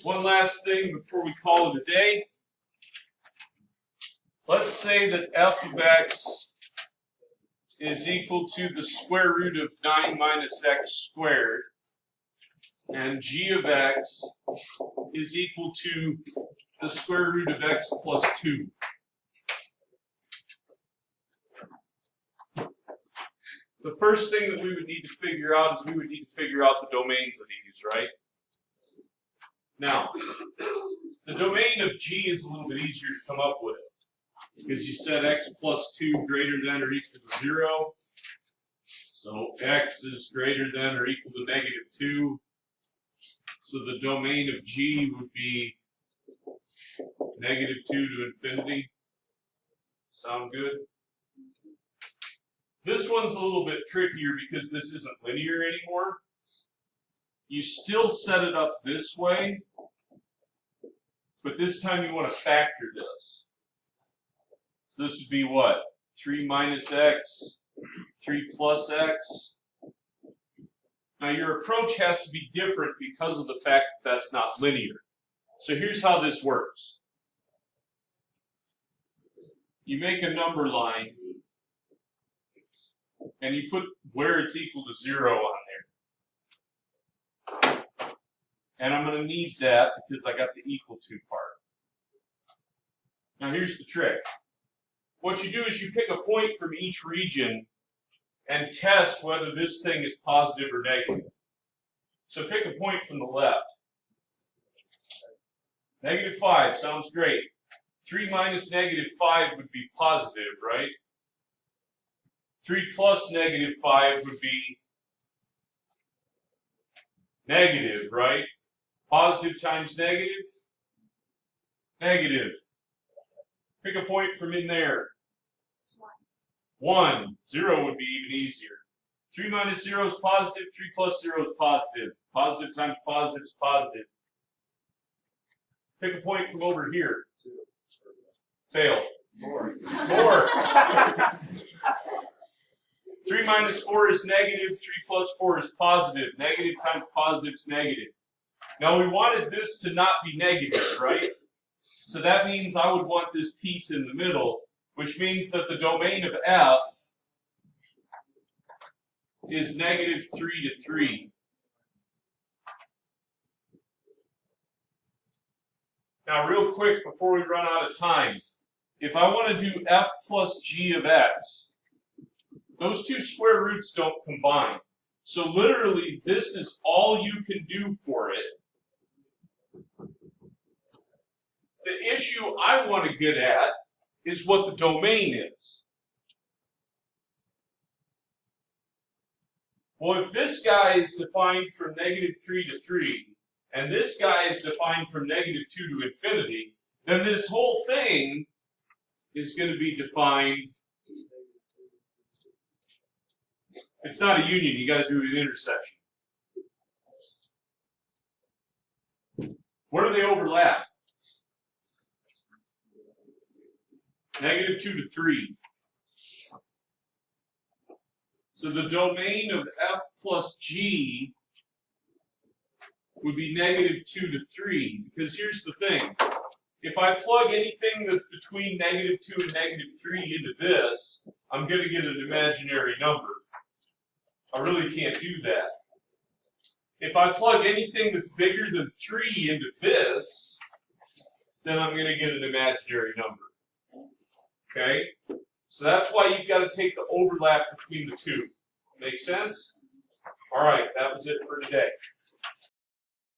One last thing before we call it a day. Let's say that f of x is equal to the square root of 9 minus x squared, and g of x is equal to the square root of x plus 2. The first thing that we would need to figure out is we would need to figure out the domains of these, right? Now, the domain of g is a little bit easier to come up with because you said x plus 2 greater than or equal to 0. So x is greater than or equal to negative 2. So the domain of g would be negative 2 to infinity. Sound good? This one's a little bit trickier because this isn't linear anymore. You still set it up this way, but this time you want to factor this. So this would be what? 3 minus x, 3 plus x. Now your approach has to be different because of the fact that that's not linear. So here's how this works. You make a number line, and you put where it's equal to 0 on there. And I'm going to need that because I got the equal to part. Now here's the trick. What you do is you pick a point from each region and test whether this thing is positive or negative. So pick a point from the left. Negative 5 sounds great. 3 minus negative 5 would be positive, right? 3 plus negative 5 would be negative, right? Positive times negative? Negative. Pick a point from in there. 1. 0 would be even easier. 3 minus 0 is positive. 3 plus 0 is positive. Positive times positive is positive. Pick a point from over here. Fail. 4. 3 minus 4 is negative. 3 plus 4 is positive. Negative times positive is negative. Now we wanted this to not be negative, right? So that means I would want this piece in the middle, which means that the domain of f is negative 3 to 3. Now real quick before we run out of time, if I want to do f plus g of x, those two square roots don't combine. So literally this is all you can do for it. The issue I want to get at is what the domain is. Well, if this guy is defined from negative 3 to 3, and this guy is defined from negative 2 to infinity, then this whole thing is going to be defined. It's not a union, you got to do an intersection. Where do they overlap? Negative 2 to 3. So the domain of f plus g would be negative 2 to 3. Because here's the thing. If I plug anything that's between negative 2 and negative 3 into this, I'm going to get an imaginary number. I really can't do that. If I plug anything that's bigger than 3 into this, then I'm going to get an imaginary number. Okay? So that's why you've got to take the overlap between the two. Make sense? All right, that was it for today.